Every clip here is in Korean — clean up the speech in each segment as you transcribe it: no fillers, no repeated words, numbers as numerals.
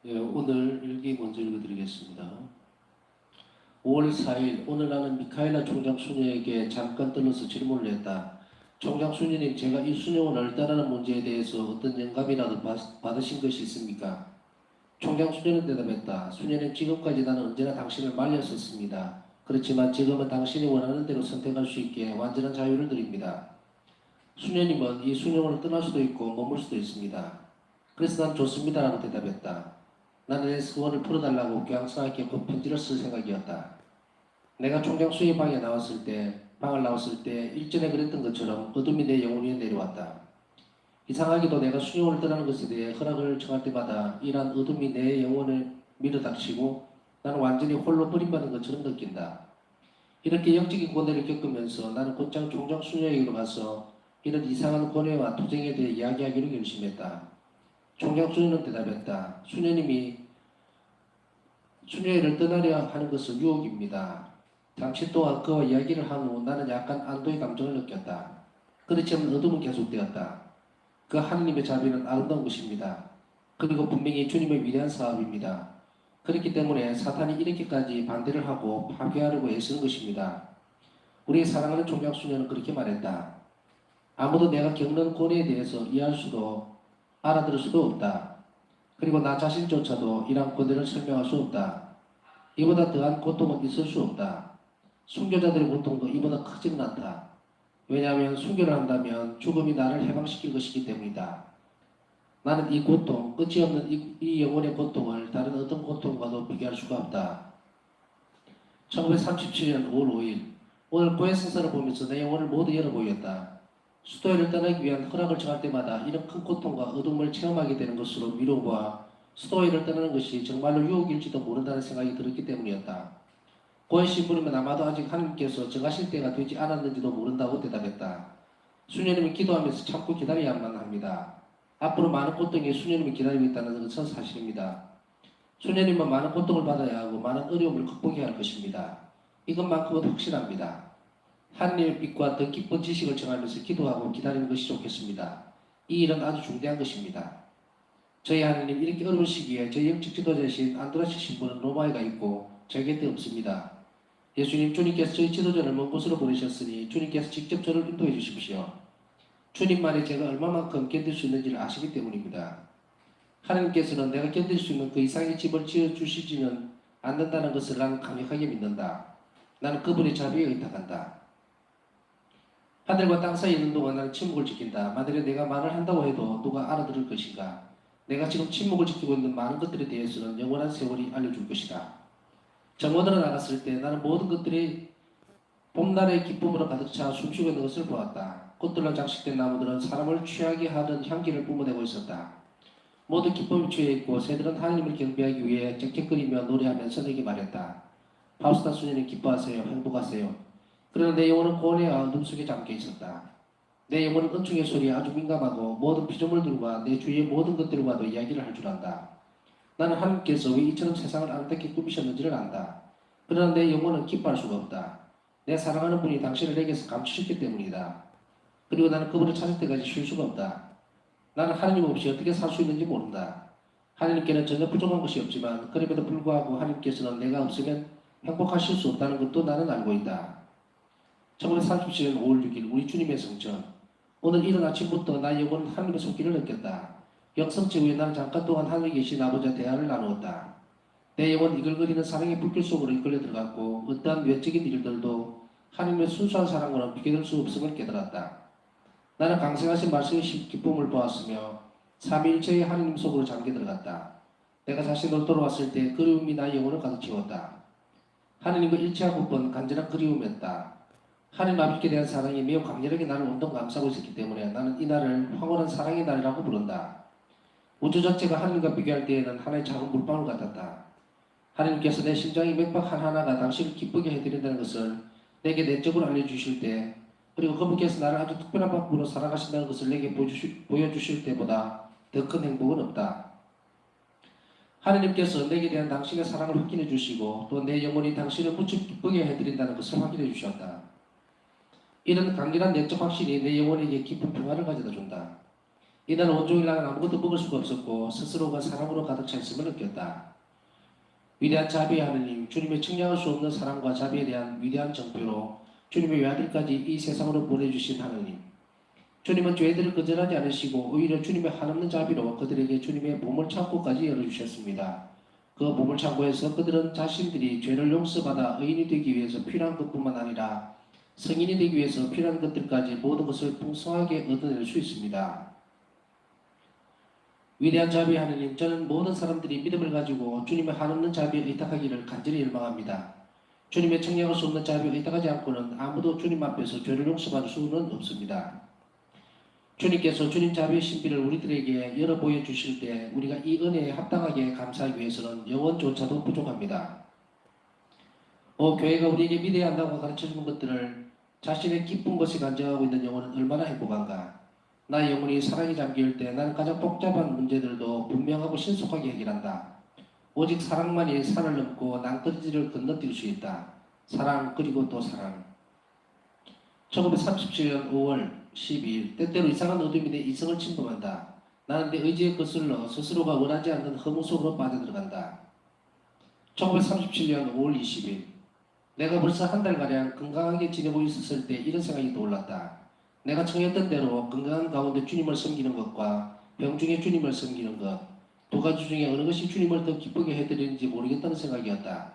예, 오늘 일기 먼저 읽어드리겠습니다. 5월 4일, 오늘 나는 미카엘라 총장 수녀에게 잠깐 들러서 질문을 했다. 총장 수녀님, 제가 이 수녀원 얼따라는 문제에 대해서 어떤 영감이라도 받으신 것이 있습니까? 총장 수녀는 대답했다. 수녀님, 지금까지 나는 언제나 당신을 말렸었습니다. 그렇지만 지금은 당신이 원하는 대로 선택할 수 있게 완전한 자유를 드립니다. 수녀님은 이 수녀원을 떠날 수도 있고 머물 수도 있습니다. 그래서 난 좋습니다라고 대답했다. 나는 내 소원을 풀어달라고 꽝스럽게 그 편지를 쓸 생각이었다. 내가 총장 수의 방을 나왔을 때 일전에 그랬던 것처럼 어둠이 내 영혼 위에 내려왔다. 이상하게도 내가 수녀원을 떠나는 것에 대해 허락을 청할 때마다 이러한 어둠이 내 영혼을 밀어닥치고 나는 완전히 홀로 버림받은 것처럼 느낀다. 이렇게 영적인 고뇌를 겪으면서 나는 곧장 총장 수녀에게로 가서 이런 이상한 고뇌와 투쟁에 대해 이야기하기로 결심했다. 총장 수녀는 대답했다. 수녀회를 떠나려 하는 것은 유혹입니다. 잠시 동안 그와 이야기를 한 후 나는 약간 안도의 감정을 느꼈다. 그렇지만 어둠은 계속되었다. 그 하느님의 자비는 아름다운 것입니다. 그리고 분명히 주님의 위대한 사업입니다. 그렇기 때문에 사탄이 이렇게까지 반대를 하고 파괴하려고 애쓰는 것입니다. 우리의 사랑하는 총장 수녀는 그렇게 말했다. 아무도 내가 겪는 고뇌에 대해서 이해할 수도 알아들을 수도 없다. 그리고 나 자신조차도 이러한 고뇌를 설명할 수 없다. 이보다 더한 고통은 있을 수 없다. 순교자들의 고통도 이보다 크지는 않다. 왜냐하면 순교를 한다면 죽음이 나를 해방시킬 것이기 때문이다. 나는 이 고통, 끝이 없는 이 영혼의 고통을 다른 어떤 고통과도 비교할 수가 없다. 1937년 5월 5일, 오늘 고해 성사를 보면서 내 영혼을 모두 열어보였다. 수도회를 떠나기 위한 허락을 정할 때마다 이런 큰 고통과 어둠을 체험하게 되는 것으로 미루어보아 수도회를 떠나는 것이 정말로 유혹일지도 모른다는 생각이 들었기 때문이었다. 고해 신부님은 아마도 아직 하나님께서 정하실 때가 되지 않았는지도 모른다고 대답했다. 수녀님이 기도하면서 참고 기다려야만 합니다. 앞으로 많은 고통이 수녀님이 기다리고 있다는 것은 사실입니다. 수녀님은 많은 고통을 받아야 하고 많은 어려움을 극복해야 할 것입니다. 이것만큼은 확실합니다. 하나님의 빛과 더 깊은 지식을 정하면서 기도하고 기다리는 것이 좋겠습니다. 이 일은 아주 중대한 것입니다. 저희 하나님, 이렇게 어려운 시기에 저희 영적 지도자이신 안드라시 신부는 로마에 가 있고 저희 곁에 없습니다. 예수님, 주님께서 저희 지도자를 먼 곳으로 보내셨으니 주님께서 직접 저를 인도해 주십시오. 주님만이 제가 얼마만큼 견딜 수 있는지를 아시기 때문입니다. 하나님께서는 내가 견딜 수 있는 그 이상의 집을 지어주시지는 않는다는 것을 나는 강력하게 믿는다. 나는 그분의 자비에 의탁한다. 하늘과 땅 사이에 있는 동안 나는 침묵을 지킨다. 만일에 내가 말을 한다고 해도 누가 알아들을 것인가? 내가 지금 침묵을 지키고 있는 많은 것들에 대해서는 영원한 세월이 알려줄 것이다. 정원으로 나갔을 때 나는 모든 것들이 봄날의 기쁨으로 가득 차 숨쉬고 있는 것을 보았다. 꽃들로 장식된 나무들은 사람을 취하게 하던 향기를 뿜어내고 있었다. 모두 기쁨에 취해 있고 새들은 하나님을 경배하기 위해 짹짹거리며 노래하면서 내게 말했다. 파우스타 수녀님, 기뻐하세요. 행복하세요. 그러나 내 영혼은 고뇌와 어둠 속에 잠겨 있었다. 내 영혼은 은총의 소리에 아주 민감하고 모든 피조물들과 내 주위의 모든 것들과도 이야기를 할 줄 안다. 나는 하나님께서 왜 이처럼 세상을 아름답게 꾸미셨는지를 안다. 그러나 내 영혼은 기뻐할 수가 없다. 내 사랑하는 분이 당신을 내게서 감추셨기 때문이다. 그리고 나는 그분을 찾을 때까지 쉴 수가 없다. 나는 하나님 없이 어떻게 살 수 있는지 모른다. 하나님께는 전혀 부족한 것이 없지만 그럼에도 불구하고 하나님께서는 내가 없으면 행복하실 수 없다는 것도 나는 알고 있다. 1937년 5월 6일 우리 주님의 성전. 오늘 이른 아침부터 나의 영혼은 하나님의 손길을 느꼈다. 영성체 후에 나는 잠깐 동안 하늘에 계신 아버지와 대화를 나누었다. 내 영혼 이글거리는 사랑의 불길 속으로 이끌려 들어갔고 어떠한 외적인 일들도 하나님의 순수한 사랑과는 비교될 수 없음을 깨달았다. 나는 강생하신 말씀의 기쁨을 보았으며 삼위일체의 하나님 속으로 잠겨 들어갔다. 내가 자신으로 돌아왔을 때 그리움이 나의 영혼을 가득 채웠다. 하나님과 일체하고 번 간절한 그리움이었다. 하나님 아버지께 대한 사랑이 매우 강렬하게 나를 온통 감싸고 있었기 때문에 나는 이 날을 황홀한 사랑의 날이라고 부른다. 우주 전체가 하나님과 비교할 때에는 하나의 작은 물방울 같았다. 하나님께서 내 심장의 맥박 하나하나가 당신을 기쁘게 해드린다는 것을 내게 내적으로 알려주실 때, 그리고 그분께서 나를 아주 특별한 방법으로 살아가신다는 것을 내게 보여주실 때보다 더 큰 행복은 없다. 하나님께서 내게 대한 당신의 사랑을 확인해 주시고 또 내 영혼이 당신을 무척 기쁘게 해드린다는 것을 확인해 주셨다. 이런 강렬한 내적 확신이 내 영혼에게 깊은 평화를 가져다 준다. 이날 온종일 나는 아무것도 먹을 수가 없었고 스스로가 사랑으로 가득 차 있음을 느꼈다. 위대한 자비의 하느님, 주님의 측량할 수 없는 사랑과 자비에 대한 위대한 정표로 주님의 외아들까지 이 세상으로 보내주신 하느님. 주님은 죄들을 거절하지 않으시고 오히려 주님의 한없는 자비로 그들에게 주님의 보물창고까지 열어주셨습니다. 그 보물창고에서 그들은 자신들이 죄를 용서받아 의인이 되기 위해서 필요한 것뿐만 아니라 성인이 되기 위해서 필요한 것들까지 모든 것을 풍성하게 얻어낼 수 있습니다. 위대한 자비 하느님, 저는 모든 사람들이 믿음을 가지고 주님의 한없는 자비에 의탁하기를 간절히 열망합니다. 주님의 청량할 수 없는 자비에 의탁하지 않고는 아무도 주님 앞에서 죄를 용서받을 수는 없습니다. 주님께서 주님 자비의 신비를 우리들에게 열어 보여주실 때 우리가 이 은혜에 합당하게 감사하기 위해서는 영혼조차도 부족합니다. 교회가 우리에게 믿어야 한다고 가르쳐주는 것들을 자신의 기쁜 것이 간증하고 있는 영혼은 얼마나 행복한가. 나의 영혼이 사랑에 잠길 때 나는 가장 복잡한 문제들도 분명하고 신속하게 해결한다. 오직 사랑만이 산을 넘고 난거지를 건너뛸 수 있다. 사랑 그리고 또 사랑. 1937년 5월 12일 때때로 이상한 어둠이 내 이성을 침범한다. 나는 내 의지에 거슬러 스스로가 원하지 않는 허무 속으로 빠져들어간다. 1937년 5월 20일 내가 벌써 한 달가량 건강하게 지내고 있었을 때 이런 생각이 떠올랐다. 내가 청했던 대로 건강한 가운데 주님을 섬기는 것과 병중에 주님을 섬기는 것, 두 가지 중에 어느 것이 주님을 더 기쁘게 해드리는지 모르겠다는 생각이었다.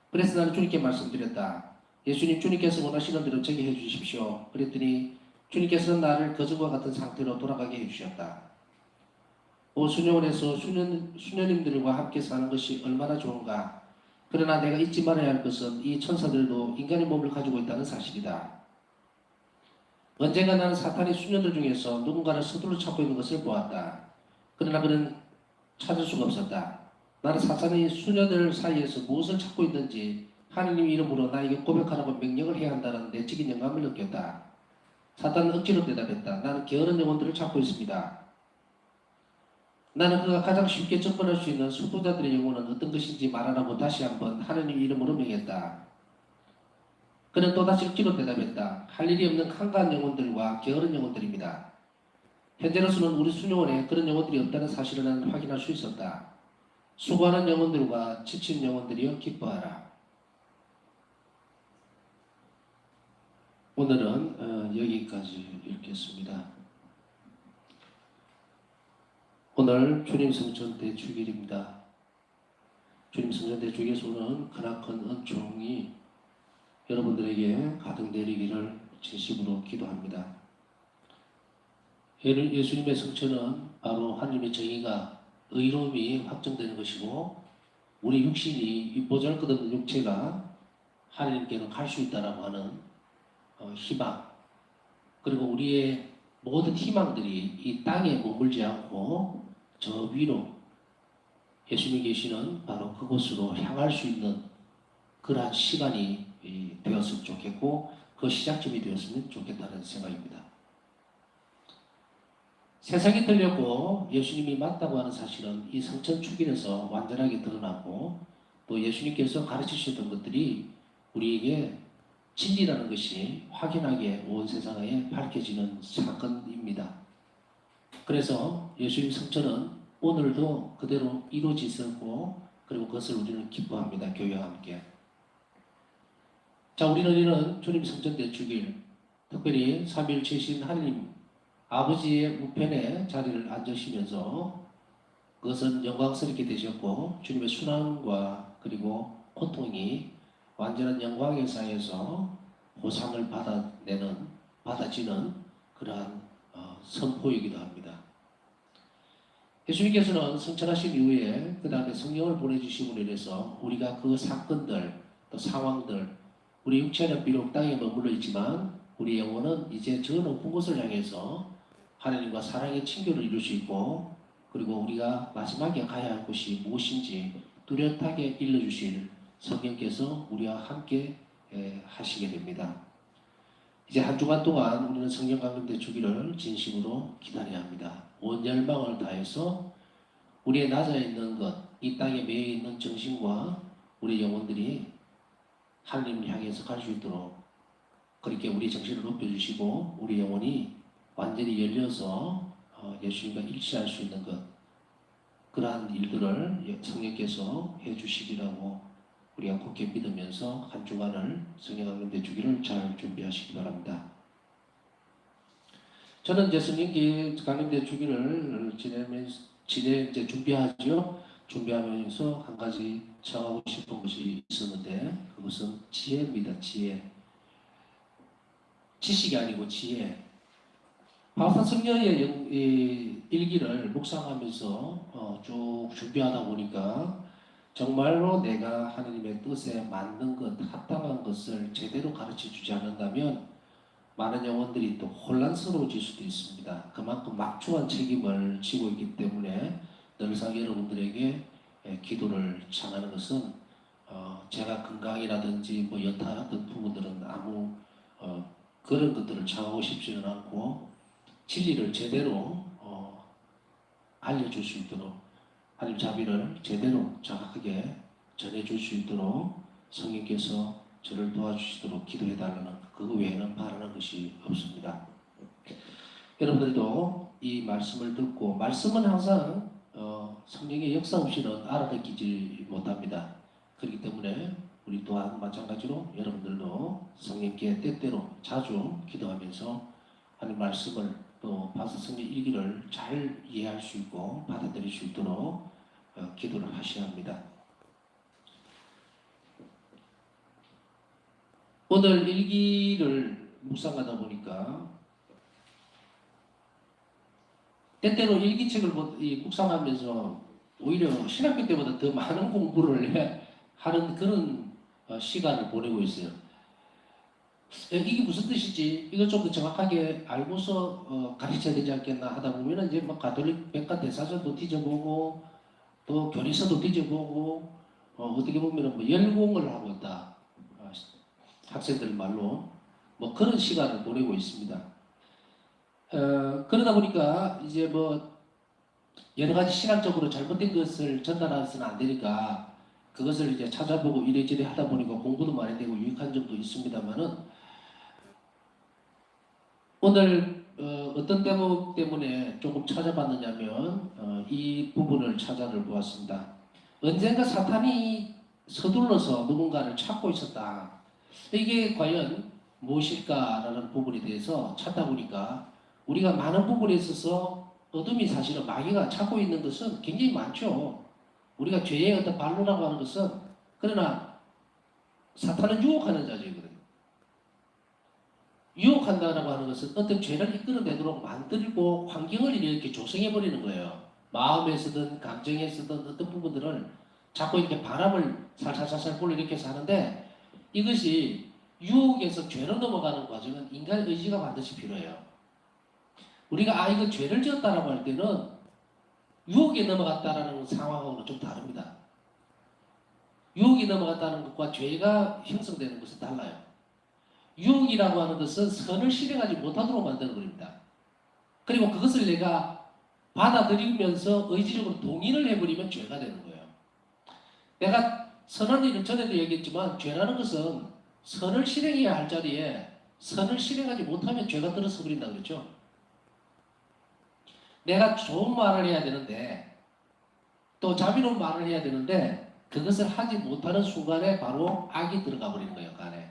그래서 나는 주님께 말씀드렸다. 예수님, 주님께서 원하시는 대로 저게 해주십시오. 그랬더니 주님께서는 나를 거저과 같은 상태로 돌아가게 해주셨다. 수녀원에서 수녀님들과 함께 사는 것이 얼마나 좋은가. 그러나 내가 잊지 말아야 할 것은 이 천사들도 인간의 몸을 가지고 있다는 사실이다. 언젠가 나는 사탄이 수녀들 중에서 누군가를 서둘러 찾고 있는 것을 보았다. 그러나 그는 찾을 수가 없었다. 나는 사탄이 수녀들 사이에서 무엇을 찾고 있는지 하느님 이름으로 나에게 고백하라고 명령을 해야 한다는 내적인 영감을 느꼈다. 사탄은 억지로 대답했다. 나는 게으른 영혼들을 찾고 있습니다. 나는 그가 가장 쉽게 접근할 수 있는 수도자들의 영혼은 어떤 것인지 말하라고 다시 한번 하느님 이름으로 명했다. 그는 또다시 억지로 대답했다. 할 일이 없는 한가한 영혼들과 게으른 영혼들입니다. 현재로서는 우리 수녀원에 그런 영혼들이 없다는 사실을 나는 확인할 수 있었다. 수고하는 영혼들과 지친 영혼들이여 기뻐하라. 오늘은 여기까지 읽겠습니다. 오늘 주님 성전 대축일입니다. 주님 성전 대축에서 오는 크나큰 은총이 여러분들에게 가득 내리기를 진심으로 기도합니다. 예수님의 성천은 바로 하나님의 정의가 의로움이 확정되는 것이고 우리 육신이 이 보잘것없는 육체가 하나님께는 갈 수 있다라고 하는 희망, 그리고 우리의 모든 희망들이 이 땅에 머물지 않고 저 위로 예수님이 계시는 바로 그곳으로 향할 수 있는 그러한 시간이 되었으면 좋겠고 그 시작점이 되었으면 좋겠다는 생각입니다. 세상이 틀렸고 예수님이 맞다고 하는 사실은 이 성천 축일에서 완전하게 드러나고 또 예수님께서 가르치셨던 것들이 우리에게 진리라는 것이 확연하게 온 세상에 밝혀지는 사건입니다. 그래서 예수님 성천은 오늘도 그대로 이루어지고 그리고 그것을 우리는 기뻐합니다. 교회와 함께. 자, 우리는 주님 성전 대축일, 특별히 삼위일체이신 하나님 아버지의 우편에 자리를 앉으시면서 그것은 영광스럽게 되셨고 주님의 순환과 그리고 고통이 완전한 영광의 사이에서 보상을 받아지는 그러한 선포이기도 합니다. 예수님께서는 성천하신 이후에 그 다음에 성령을 보내주심으로 인해서 우리가 그 사건들 또 상황들 우리 육체는 비록 땅에 머물러 있지만 우리 영혼은 이제 저 높은 곳을 향해서 하나님과 사랑의 친교를 이룰 수 있고 그리고 우리가 마지막에 가야 할 곳이 무엇인지 뚜렷하게 일러주실 성령께서 우리와 함께 하시게 됩니다. 이제 한 주간 동안 우리는 성령 강림대 주기를 진심으로 기다려야 합니다. 온 열망을 다해서 우리의 낮아 있는 것, 이 땅에 매여 있는 정신과 우리 영혼들이 하나님을 향해서 갈 수 있도록 그렇게 우리 정신을 높여주시고 우리 영혼이 완전히 열려서 예수님과 일치할 수 있는 것, 그러한 일들을 성령께서 해주시리라고 우리가 굳게 믿으면서 한 주간을 성령 강림대 주기를 잘 준비하시기 바랍니다. 저는 이제 성령 강림대 주기를 이제 준비하죠. 준비하면서 한 가지 정하고 싶은 것이 있었는데, 그것은 지혜입니다. 지혜. 지식이 아니고 지혜. 바울사 성령의 일기를 묵상하면서 쭉 준비하다 보니까 정말로 내가 하나님의 뜻에 맞는 것, 합당한 것을 제대로 가르쳐 주지 않는다면 많은 영혼들이 또 혼란스러워질 수도 있습니다. 그만큼 막중한 책임을 지고 있기 때문에 늘상 여러분들에게 기도를 청하는 것은 제가 건강이라든지 뭐 여타 어떤 부분들은 아무 그런 것들을 청하고 싶지는 않고 진리를 제대로 알려줄 수 있도록 하나님 자비를 제대로 정확하게 전해줄 수 있도록 성령께서 저를 도와주시도록 기도해달라는 그거 외에는 바라는 것이 없습니다. 여러분들도 이 말씀을 듣고 말씀은 항상 성령의 역사 없이는 알아듣기지 못합니다. 그렇기 때문에 우리 또한 마찬가지로 여러분들도 성령께 때때로 자주 기도하면서 하나님 말씀을 또 바서 성경 일기를 잘 이해할 수 있고 받아들일 수 있도록 기도를 하셔야 합니다. 오늘 일기를 묵상하다 보니까 때때로 일기책을 묵상하면서 오히려 신학교 때보다 더 많은 공부를 하는 그런 시간을 보내고 있어요. 이게 무슨 뜻이지? 이걸 좀 더 정확하게 알고서 가르쳐야 되지 않겠나 하다 보면 이제 막 가톨릭 백과 대사전도 뒤져보고 또 교리서도 뒤져보고 어떻게 보면 뭐 열공을 하고 있다. 학생들 말로 뭐 그런 시간을 보내고 있습니다. 그러다 보니까 이제 뭐 여러 가지 신학적으로 잘못된 것을 전달해서는 안 되니까 그것을 이제 찾아보고 이래저래 하다 보니까 공부도 많이 되고 유익한 점도 있습니다만은 오늘 어떤 대목 때문에 조금 찾아봤느냐면 이 부분을 찾아를 보았습니다. 언젠가 사탄이 서둘러서 누군가를 찾고 있었다. 이게 과연 무엇일까라는 부분에 대해서 찾다 보니까 우리가 많은 부분에 있어서 어둠이 사실은 마귀가 찾고 있는 것은 굉장히 많죠. 우리가 죄의 어떤 반로라고 하는 것은 그러나 사탄은 유혹하는 자들이거든요. 유혹한다라고 하는 것은 어떤 죄를 이끌어내도록 만들고 환경을 이렇게 조성해 버리는 거예요. 마음에서든 감정에서든 어떤 부분들을 자꾸 이렇게 바람을 살살살살 불러일으켜서 하는데 이것이 유혹에서 죄로 넘어가는 과정은 인간의 의지가 반드시 필요해요. 우리가 이거 죄를 지었다라고 할 때는 유혹에 넘어갔다라는 상황하고는 좀 다릅니다. 유혹이 넘어갔다는 것과 죄가 형성되는 것은 달라요. 유혹이라고 하는 것은 선을 실행하지 못하도록 만드는 겁니다. 그리고 그것을 내가 받아들이면서 의지적으로 동의를 해버리면 죄가 되는 거예요. 내가 선한 일을 전에도 얘기했지만 죄라는 것은 선을 실행해야 할 자리에 선을 실행하지 못하면 죄가 들어서 버린다 그랬죠. 내가 좋은 말을 해야 되는데 또 자비로운 말을 해야 되는데 그것을 하지 못하는 순간에 바로 악이 들어가 버리는 거예요. 그 안에.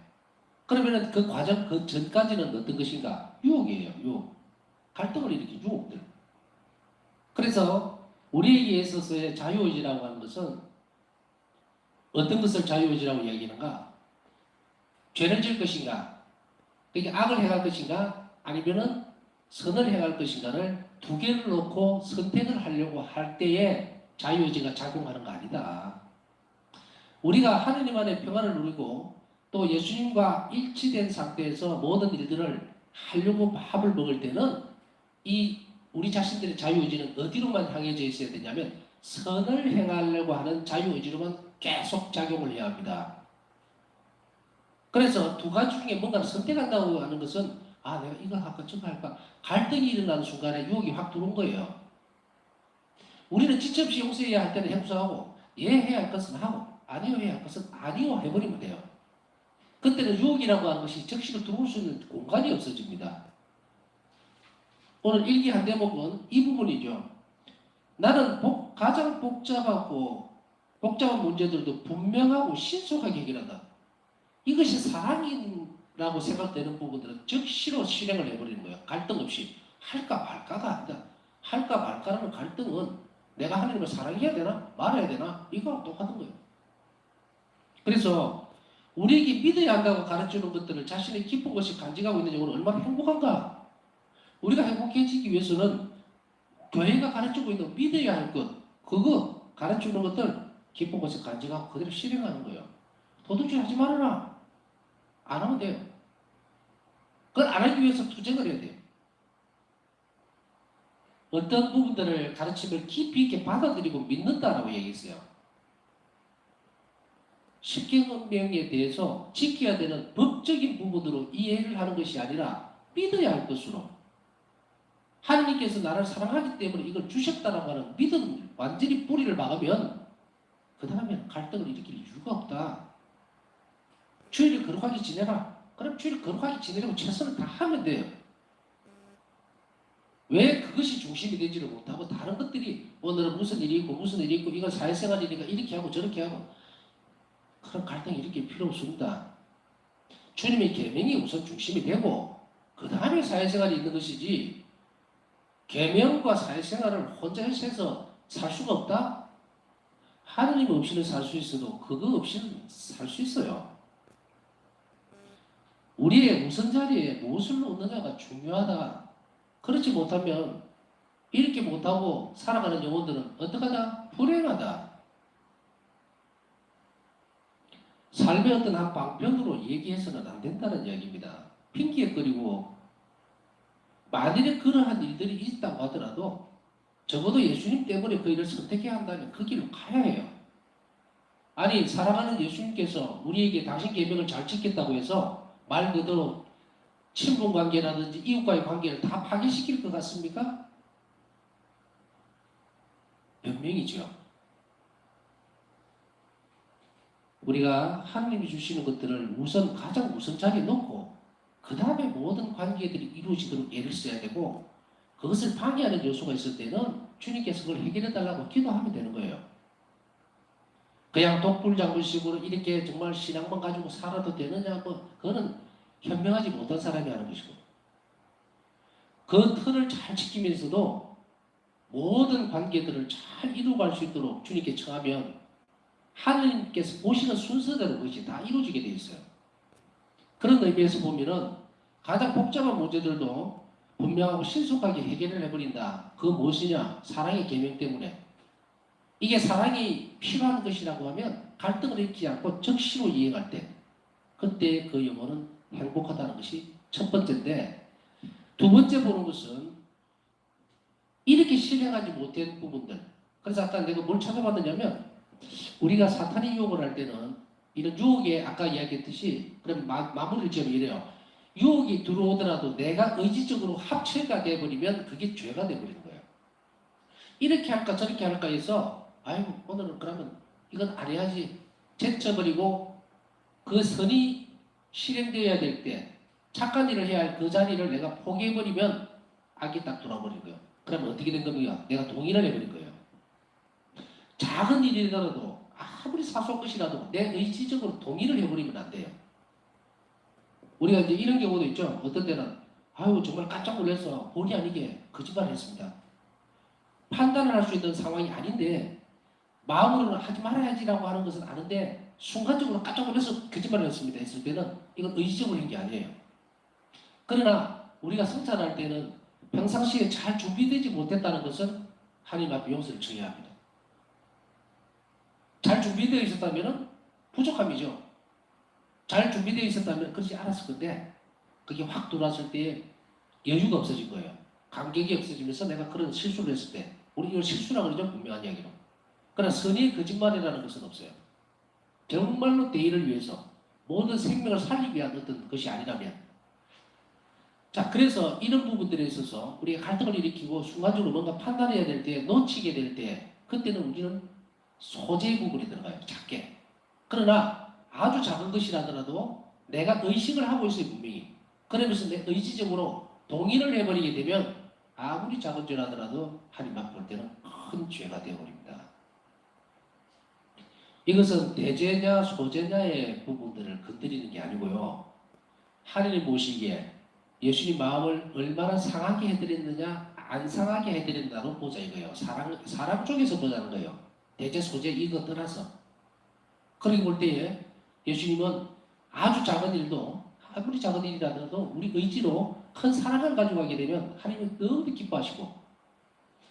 그러면 그 과정 그 전까지는 어떤 것인가? 유혹이에요. 유혹. 갈등을 일으킨 유혹들. 그래서 우리에게 있어서의 자유의지라고 하는 것은 어떤 것을 자유의지라고 이야기하는가? 죄를 지을 것인가? 그러니까 악을 행할 것인가? 아니면은 선을 행할 것인가를 두 개를 놓고 선택을 하려고 할 때에 자유의지가 작용하는 거 아니다. 우리가 하느님 안에 평안을 누리고 또 예수님과 일치된 상태에서 모든 일들을 하려고 밥을 먹을 때는 이 우리 자신들의 자유의지는 어디로만 향해져 있어야 되냐면 선을 행하려고 하는 자유의지로만 계속 작용을 해야 합니다. 그래서 두 가지 중에 뭔가를 선택한다고 하는 것은 내가 이걸 할까 저거 할까 갈등이 일어나는 순간에 유혹이 확 들어온 거예요. 우리는 지체 없이 용서해야 할 때는 용서하고 해야 할 것은 하고 아니요 해야 할 것은 아니요 해버리면 돼요. 그때는 유혹이라고 하는 것이 적시로 들어올 수 있는 공간이 없어집니다. 오늘 일기 한 대목은 이 부분이죠. 나는 가장 복잡한 문제들도 분명하고 신속하게 해결한다. 이것이 사랑이라고 생각되는 부분들은 즉시로 실행을 해버리는 거예요. 갈등 없이. 할까 말까가 아니다. 할까 말까라는 갈등은 내가 하나님을 사랑해야 되나 말아야 되나 이거랑 똑같은 거예요. 그래서 우리에게 믿어야 한다고 가르치는 것들을 자신의 깊은 것이 간직하고 있는 영혼은 얼마나 행복한가. 우리가 행복해지기 위해서는 교회가 가르치고 있는 믿어야 할 것, 그거 가르치는 것들 깊은 것을 간직하고 그대로 실행하는 거예요. 도둑질 하지 말아라. 안 하면 돼요. 그걸 안 하기 위해서 투쟁을 해야 돼요. 어떤 부분들을 가르침을 깊이 있게 받아들이고 믿는다라고 얘기했어요. 십계명에 대해서 지켜야 되는 법적인 부분으로 이해를 하는 것이 아니라 믿어야 할 것으로 하나님께서 나를 사랑하기 때문에 이걸 주셨다라고 하는 믿음 완전히 뿌리를 막으면 그 다음에 갈등을 일으킬 이유가 없다. 주일을 거룩하게 지내라. 그럼 주일을 거룩하게 지내려고 최선을 다하면 돼요. 왜 그것이 중심이 되지를 못하고 다른 것들이 오늘은 무슨 일이 있고 무슨 일이 있고 이건 사회생활이니까 이렇게 하고 저렇게 하고 그런 갈등이 일으킬 필요 없습니다. 주님의 계명이 우선 중심이 되고 그 다음에 사회생활이 있는 것이지 계명과 사회생활을 혼자 해서 살 수가 없다? 하느님 없이는 살 수 있어도 그거 없이는 살 수 있어요. 우리의 우선 자리에 무엇을 놓느냐가 중요하다. 그렇지 못하면 이렇게 못하고 살아가는 영혼들은 어떡하다? 불행하다. 삶의 어떤 한 방편으로 얘기해서는 안 된다는 이야기입니다. 핑계거리고 만일에 그러한 일들이 있다고 하더라도 적어도 예수님 때문에 그 일을 선택해야 한다면 그 길로 가야 해요. 아니 사랑하는 예수님께서 우리에게 당신 계명을 잘 지켰다고 해서 말 그대로 친분 관계라든지 이웃과의 관계를 다 파괴시킬 것 같습니까? 변명이죠. 우리가 하나님이 주시는 것들을 가장 우선 자리에 놓고 그 다음에 모든 관계들이 이루어지도록 애를 써야 되고 그것을 방해하는 요소가 있을 때는 주님께서 그걸 해결해 달라고 기도하면 되는 거예요. 그냥 독불장군식으로 이렇게 정말 신앙만 가지고 살아도 되느냐고 그거는 현명하지 못한 사람이 하는 것이고 그 틀을 잘 지키면서도 모든 관계들을 잘 이루어갈 수 있도록 주님께 청하면 하나님께서 보시는 순서대로 그것이 다 이루어지게 되어 있어요. 그런 의미에서 보면은 가장 복잡한 문제들도 분명하고 신속하게 해결을 해버린다. 그거 무엇이냐? 사랑의 계명 때문에. 이게 사랑이 필요한 것이라고 하면 갈등을 일으키지 않고 적시로 이행할 때 그때 그 영혼은 행복하다는 것이 첫 번째인데 두 번째 보는 것은 이렇게 실행하지 못한 부분들. 그래서 아까 내가 뭘 찾아봤느냐면 우리가 사탄의 유혹을 할 때는 이런 유혹에 아까 이야기했듯이 그럼 마무리를 지으면 이래요. 유혹이 들어오더라도 내가 의지적으로 합체가 돼버리면 그게 죄가 돼버리는 거예요. 이렇게 할까 저렇게 할까 해서 아이고 오늘은 그러면 이건 안 해야지 제쳐버리고 그 선이 실행되어야 될 때 착한 일을 해야 할 그 자리를 내가 포기해버리면 악이 딱 돌아버린 거예요. 그러면 어떻게 된 겁니까? 내가 동의를 해버린 거예요. 작은 일이더라도 아무리 사소한 것이라도 내 의지적으로 동의를 해버리면 안 돼요. 우리가 이제 이런 경우도 있죠. 어떤 때는 아유 정말 깜짝 놀라서 본의 아니게 거짓말을 했습니다. 판단을 할 수 있는 상황이 아닌데 마음으로는 하지 말아야지라고 하는 것은 아는데 순간적으로 깜짝 놀라서 거짓말을 했습니다 했을 때는 이건 의지적으로 한 게 아니에요. 그러나 우리가 성찰할 때는 평상시에 잘 준비되지 못했다는 것은 하나님 앞에 용서를 청해야 합니다. 잘 준비되어 있었다면 부족함이죠. 잘 준비되어 있었다면 그렇지 않았을 건데 그게 확 들어왔을 때 여유가 없어진 거예요. 감격이 없어지면서 내가 그런 실수를 했을 때 우리 이걸 실수라고 그러죠. 분명한 이야기로. 그러나 선의의 거짓말이라는 것은 없어요. 정말로 대의를 위해서 모든 생명을 살리기 위한 어떤 것이 아니라면 자 그래서 이런 부분들에 있어서 우리가 갈등을 일으키고 순간적으로 뭔가 판단해야 될 때 놓치게 될 때 그때는 우리는 소재의 부분이 들어가요. 작게. 그러나 아주 작은 것이라더라도 내가 의식을 하고 있어요. 분명히. 그러면서 내 의지적으로 동의를 해버리게 되면 아무리 작은 죄라더라도 하나님 앞에 볼 때는 큰 죄가 되어버립니다. 이것은 대죄냐 소죄냐의 부분들을 건드리는 게 아니고요. 하나님 보시기에 예수님 마음을 얼마나 상하게 해드렸느냐 안 상하게 해드린다고 보자 이거예요. 사람 쪽에서 보자는 거예요. 대죄 소죄 이거 떠나서. 그렇게 볼 때에 예수님은 아주 작은 일도 아무리 작은 일이라도 우리 의지로 큰 사랑을 가지고 가게 되면 하나님은 너무 기뻐하시고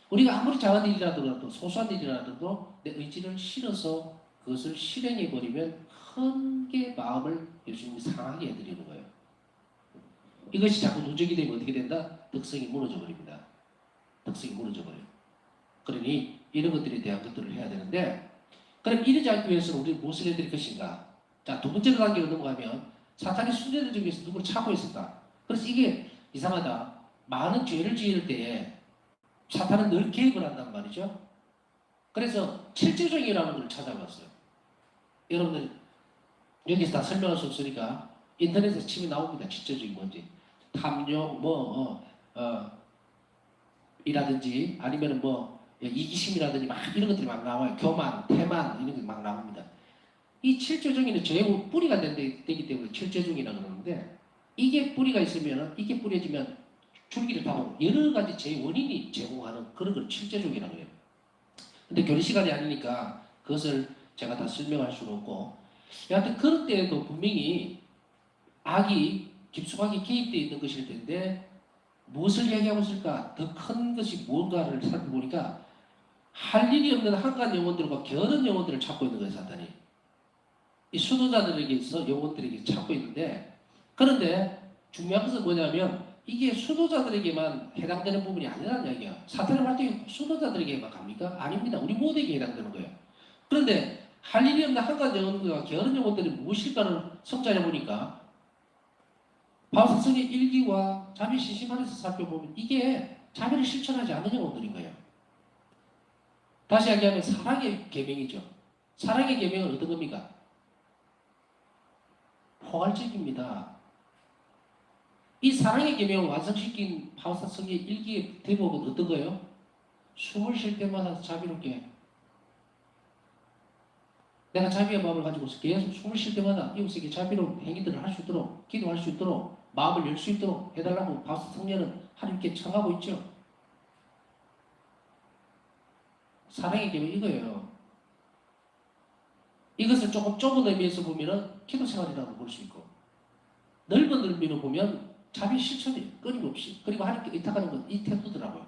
우리가 아무리 작은 일이라도 소소한 일이라도 내 의지를 실어서 그것을 실행해 버리면 큰 게 마음을 예수님이 상하게 해드리는 거예요. 이것이 자꾸 누적이 되면 어떻게 된다? 덕성이 무너져 버립니다. 덕성이 무너져 버려요. 그러니 이런 것들에 대한 것들을 해야 되는데 그럼 이러지 않기 위해서는 우리는 무엇을 해야 될 것인가? 자, 두 번째 단계로 넘어가면 사탄이 순례들 중에서 누구를 찾고 있을까? 그래서 이게 이상하다. 많은 죄를 지을 때에 사탄은 늘 개입을 한단 말이죠. 그래서 칠죄종이라는 걸 찾아봤어요. 여러분들 여기서 다 설명할 수 없으니까 인터넷에 치면 나옵니다. 칠죄종이 뭔지. 탐욕, 이라든지 아니면은 이기심이라든지 막 이런 것들이 막 나와요. 교만, 태만 이런 게 막 나옵니다. 이 칠죄종이는 죄의 뿌리가 되기 때문에 칠죄종이라고 그러는데 이게 뿌리가 있으면 이게 뿌려지면 줄기를 타고 여러 가지 죄의 원인이 제공하는 그런 걸 칠죄종이라고 해요. 근데 교리 시간이 아니니까 그것을 제가 다 설명할 수는 없고 여하튼 그런 때에도 분명히 악이 깊숙하게 개입되어 있는 것일 텐데 무엇을 얘기하고 있을까? 더 큰 것이 뭔가를 살펴보니까 할 일이 없는 한간 영혼들과 게으른 영혼들을 찾고 있는 거예요, 사탄이. 이 수도자들에게서 영혼들에게 찾고 있는데 그런데 중요한 것은 뭐냐면 이게 수도자들에게만 해당되는 부분이 아니라는 이야기야. 사탄의 활동이 수도자들에게만 갑니까? 아닙니다. 우리 모두에게 해당되는 거예요. 그런데 할 일이 없는 한간 영혼들과 게으른 영혼들이 무엇일까를 성찰해 보니까 바울서성의 일기와 자비 시심안에서 살펴보면 이게 자비를 실천하지 않는 영혼들인 거예요. 다시 이야기하면 사랑의 계명이죠. 사랑의 계명은 어떤 겁니까? 포괄적입니다. 이 사랑의 계명을 완성시킨 바울서성의 일기의 대목은 어떤 거예요? 숨을 쉴 때마다 자비롭게 내가 자비의 마음을 가지고서 계속 숨을 쉴 때마다 이웃에게 자비로운 행위들을 할 수 있도록 기도할 수 있도록 마음을 열 수 있도록 해달라고 바울서 성령은 하나님께 청하고 있죠. 사랑의 계명 이거예요. 이것을 조금 좁은 의미에서 보면은 기도 생활이라고 볼 수 있고 넓은 의미로 보면 자비 실천이에요. 끊임없이. 그리고 하나님께 의탁하는 건 이 태도더라고요.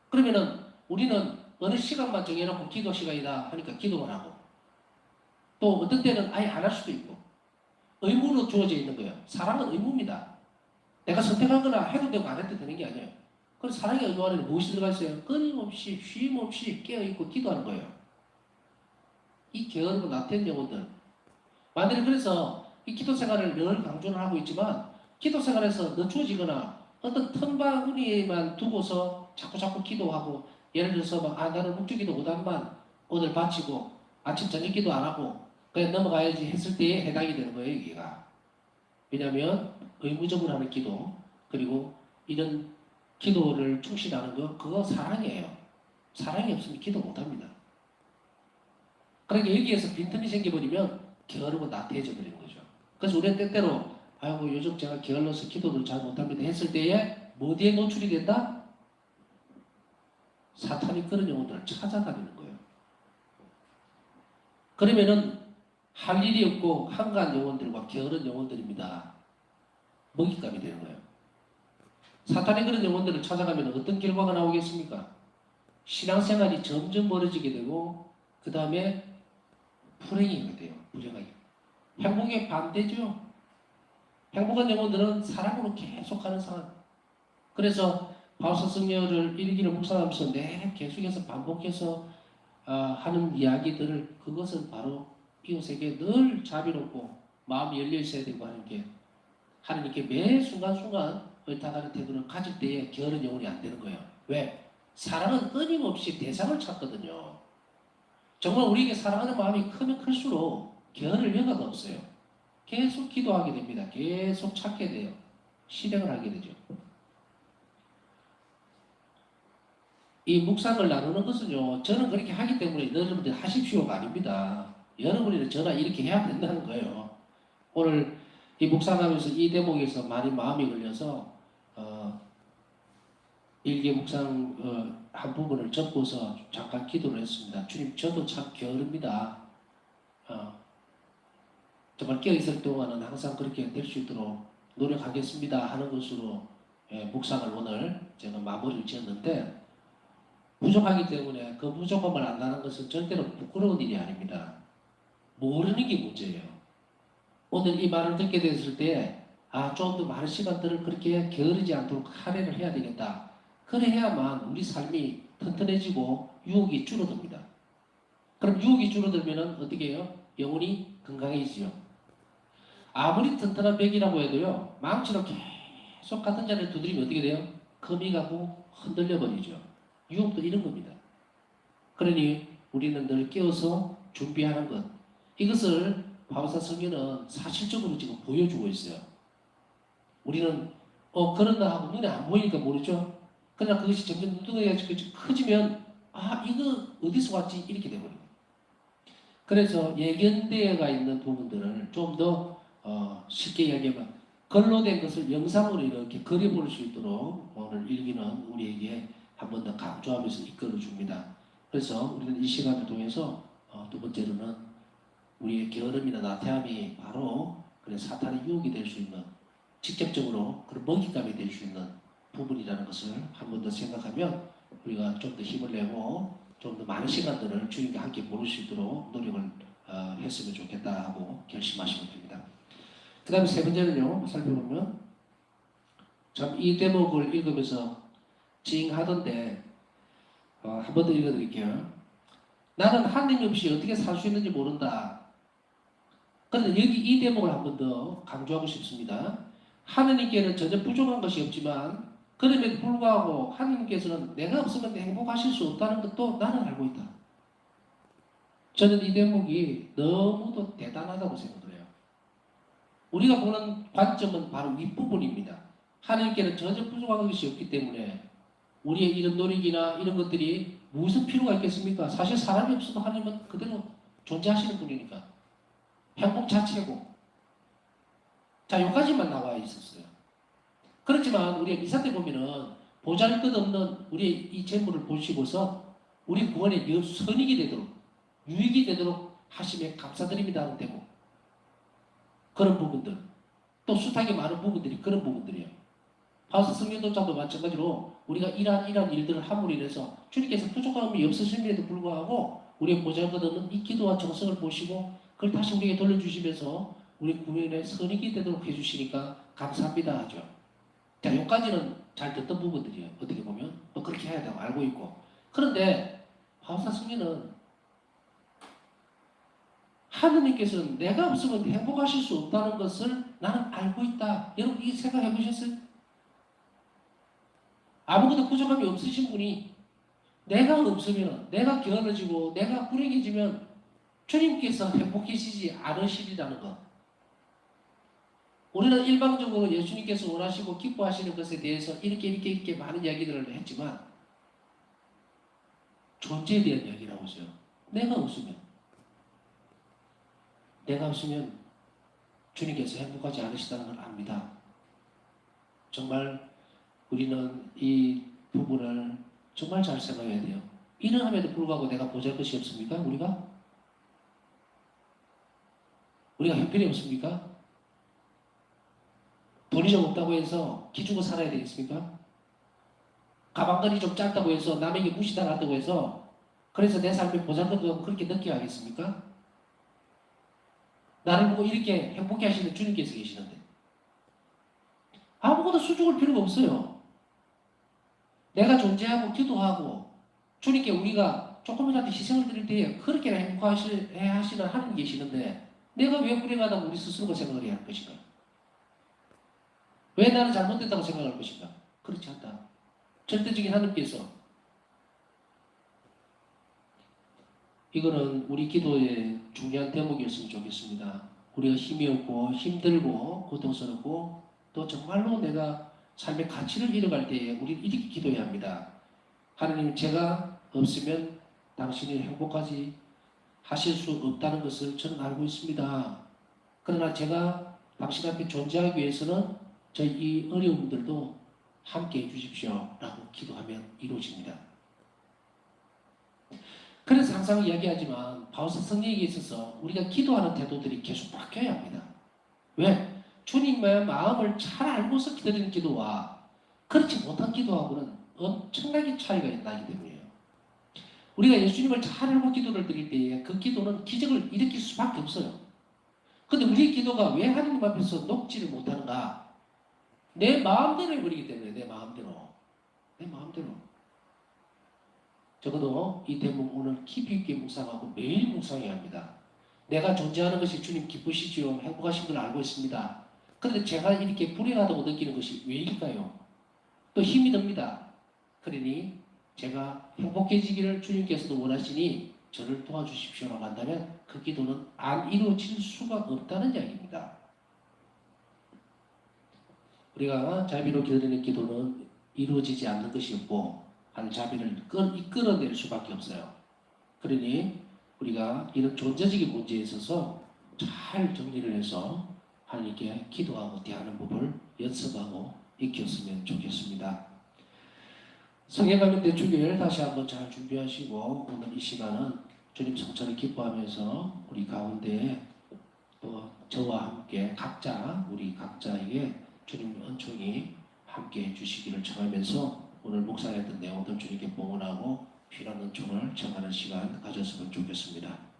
그러면은 우리는 어느 시간만 정해놓고 기도 시간이다 하니까 기도만 하고 또 어떤 때는 아예 안 할 수도 있고 의무로 주어져 있는 거예요. 사랑은 의무입니다. 내가 선택하거나 해도 되고 안 해도 되는 게 아니에요. 그래서 사랑의 의무 안에는 무엇이 들어가 있어요? 끊임없이 쉼없이 깨어있고 기도하는 거예요. 이 게으르고 나태한 영혼들 만약에 그래서 이 기도 생활을 늘 강조를 하고 있지만 기도 생활에서 늦춰지거나 어떤 틈바구니에만 두고서 자꾸 기도하고 예를 들어서 나는 묵주기도 5단만 오늘 바치고 아침 저녁 기도 안 하고 그냥 넘어가야지 했을 때에 해당이 되는 거예요. 여기가. 왜냐하면 의무적으로 하는 기도 그리고 이런 기도를 충실하는 거 그거 사랑이에요. 사랑이 없으면 기도 못합니다. 그러니까 여기에서 빈틈이 생겨버리면 게으르고 나태해져 버리는 거죠. 그래서 우리는 때때로 아이고 요즘 제가 게을러서 기도를 잘 못합니다 했을 때에 어디에 노출이 된다? 사탄이 그런 영혼들을 찾아다니는 거예요. 그러면은 할 일이 없고 한가한 영혼들과 게으른 영혼들입니다. 먹잇감이 되는 거예요. 사탄이 그런 영혼들을 찾아가면 어떤 결과가 나오겠습니까? 신앙생활이 점점 멀어지게 되고 그 다음에 불행이 돼요. 불행하게. 행복에 반대죠. 행복한 영혼들은 사랑으로 계속하는 상황. 그래서 바울서 성령을 일기를 묵상하면서 계속해서 반복해서 하는 이야기들을 그것은 바로 이웃에게 늘 자비롭고 마음이 열려 있어야 되고 하는 게 하나님께 매 순간순간 의탁하는 태도를 가질 때에 게으른 영혼이 안 되는 거예요. 왜? 사랑은 끊임없이 대상을 찾거든요. 정말 우리에게 사랑하는 마음이 크면 클수록 게으를 여가가 없어요. 계속 기도하게 됩니다. 계속 찾게 돼요. 실행을 하게 되죠. 이 묵상을 나누는 것은요, 저는 그렇게 하기 때문에 여러분들 하십시오가 아닙니다. 여러분이 저나 이렇게 해야 된다는 거예요. 오늘 이 묵상하면서 이 대목에서 많이 마음이 걸려서 일개 묵상 한 부분을 접고서 잠깐 기도를 했습니다. 주님, 저도 참 게으릅니다. 어, 정말 깨어있을 동안은 항상 그렇게 될 수 있도록 노력하겠습니다 하는 것으로 묵상을 오늘 제가 마무리를 지었는데, 부족하기 때문에 그 부족함을 안다는 것은 절대로 부끄러운 일이 아닙니다. 모르는 게 문제예요. 오늘 이 말을 듣게 됐을 때, 좀 더 많은 시간들을 그렇게 게으르지 않도록 할애를 해야 되겠다. 그래야만 우리 삶이 튼튼해지고 유혹이 줄어듭니다. 그럼 유혹이 줄어들면 어떻게 해요? 영혼이 건강해지죠. 아무리 튼튼한 벽이라고 해도요, 망치로 계속 같은 자리를 두드리면 어떻게 돼요? 금이 가고 흔들려 버리죠. 유혹도 이런 겁니다. 그러니 우리는 늘 깨어서 준비하는 것. 이것을 바보사 성경은 사실적으로 지금 보여주고 있어요. 우리는 그런다 하고 눈에 안 보이니까 모르죠. 그러나 그것이 점점 눈덩이가 커지면 이거 어디서 왔지? 이렇게 돼버려요. 그래서 예견되어가 있는 부분들을 좀 더 쉽게 이야기하면 글로 된 것을 영상으로 이렇게 그려볼 수 있도록 오늘 일기는 우리에게 한 번 더 강조하면서 이끌어 줍니다. 그래서 우리는 이 시간을 통해서 두 번째로는 우리의 게으름이나 나태함이 바로 그래 사탄의 유혹이 될 수 있는, 직접적으로 그런 먹잇감이 될 수 있는 부분이라는 것을 한 번 더 생각하면 우리가 좀 더 힘을 내고 좀 더 많은 시간들을 주님과 함께 보낼 수 있도록 노력을 했으면 좋겠다 하고 결심하시면 됩니다. 그 다음에 세 번째는요, 살펴보면 참 이 대목을 읽으면서 찡하던데 한 번 더 읽어드릴게요. 나는 하나님 없이 어떻게 살 수 있는지 모른다. 그런데 여기 이 대목을 한 번 더 강조하고 싶습니다. 하느님께는 전혀 부족한 것이 없지만 그럼에도 불구하고 하느님께서는 내가 없으면 행복하실 수 없다는 것도 나는 알고 있다. 저는 이 대목이 너무도 대단하다고 생각을 해요. 우리가 보는 관점은 바로 윗부분입니다. 하느님께는 전혀 부족한 것이 없기 때문에 우리의 이런 노력이나 이런 것들이 무슨 필요가 있겠습니까? 사실 사람이 없어도 하나님은 그대로 존재하시는 분이니까. 행복 자체고. 자, 여기까지만 나와 있었어요. 그렇지만 우리가 미사 때 보면은 보잘것없는 우리의 이 재물을 보시고서 우리 구원에 선익이 되도록, 유익이 되도록 하심에 감사드립니다 하는 대목. 그런 부분들. 또 숱하게 많은 부분들이 그런 부분들이에요. 바울서 성경도자도 마찬가지로 우리가 이러한 일들을 함으로 인해서 주님께서 부족함이 없으심에도 불구하고 우리의 보잘것없는 이 기도와 정성을 보시고 그걸 다시 우리에게 돌려주시면서 우리 구원에 선익이 되도록 해주시니까 감사합니다 하죠. 자, 여기까지는 잘 듣던 부분들이에요. 어떻게 보면 또 그렇게 해야 되고 알고 있고. 그런데 바울사 성경은 하느님께서는 내가 없으면 행복하실 수 없다는 것을 나는 알고 있다. 여러분 이 생각해 보셨어요? 아무것도 부족함이 없으신 분이 내가 없으면, 내가 게을러지고 내가 불행해지면 주님께서 행복해지지 않으시리라는 것. 우리는 일방적으로 예수님께서 원하시고 기뻐하시는 것에 대해서 이렇게 많은 이야기들을 했지만 존재에 대한 이야기라고 하죠. 내가 없으면 주님께서 행복하지 않으시다는 걸 압니다. 정말 우리는 이 부분을 정말 잘 생각해야 돼요. 이러함에도 불구하고 내가 보잘 것이 없습니까? 우리가 형편이 없습니까? 돈이 좀 없다고 해서 기죽어 살아야 되겠습니까? 가방끈이 좀 짧다고 해서 남에게 무시당한다고 해서 그래서 내 삶에 보잘것없고 그렇게 느껴야 하겠습니까? 나를 보고 이렇게 행복해 하시는 주님께서 계시는데 아무것도 수줍을 필요가 없어요. 내가 존재하고 기도하고 주님께 우리가 조금이라도 희생을 드릴 때에 그렇게나 행복하시는 하나님 계시는데 내가 왜 불행하다고 우리 스스로가 생각을 해야 할 것인가? 왜 나는 잘못됐다고 생각할 것인가? 그렇지 않다. 절대적인 하나님께서 이거는 우리 기도의 중요한 대목이었으면 좋겠습니다. 우리가 힘이 없고 힘들고 고통스럽고 또 정말로 내가 삶의 가치를 잃어갈 때에 우리는 이렇게 기도해야 합니다. 하나님, 제가 없으면 당신이 행복하지 하실 수 없다는 것을 저는 알고 있습니다. 그러나 제가 당신 앞에 존재하기 위해서는 저희 이 어려움들도 함께 해주십시오 라고 기도하면 이루어집니다. 그래서 항상 이야기하지만 바울서 성령에게 있어서 우리가 기도하는 태도들이 계속 바뀌어야 합니다. 왜? 주님의 마음을 잘 알고서 기다리는 기도와 그렇지 못한 기도하고는 엄청나게 차이가 나기 때문이에요. 우리가 예수님을 잘 알고 기도를 드릴 때에 그 기도는 기적을 일으킬 수밖에 없어요. 근데 우리의 기도가 왜 하나님 앞에서 녹지를 못하는가? 내 마음대로 해버리기 때문에 내 마음대로. 적어도 이 대목 오늘 깊이 있게 묵상하고 매일 묵상해야 합니다. 내가 존재하는 것이 주님 기쁘시지요. 행복하신 걸 알고 있습니다. 그런데 제가 이렇게 불행하다고 느끼는 것이 왜일까요? 또 힘이 듭니다. 그러니 제가 행복해지기를 주님께서도 원하시니 저를 도와주십시오라고 한다면 그 기도는 안 이루어질 수가 없다는 이야기입니다. 우리가 자비로 기도하는 기도는 이루어지지 않는 것이 없고 한 자비를 이끌어낼 수밖에 없어요. 그러니 우리가 이런 존재적인 문제에 있어서 잘 정리를 해서 하나님께 기도하고 대하는 법을 연습하고 익혔으면 좋겠습니다. 성경가면 대축일 다시 한번 잘 준비하시고 오늘 이 시간은 주님 성찬을 기뻐하면서 우리 가운데 또 저와 함께 우리 각자에게 주님의 은총이 함께 해주시기를 청하면서 오늘 묵상했던 내용들 주님께 봉헌하고 필요한 은총을 청하는 시간 가졌으면 좋겠습니다.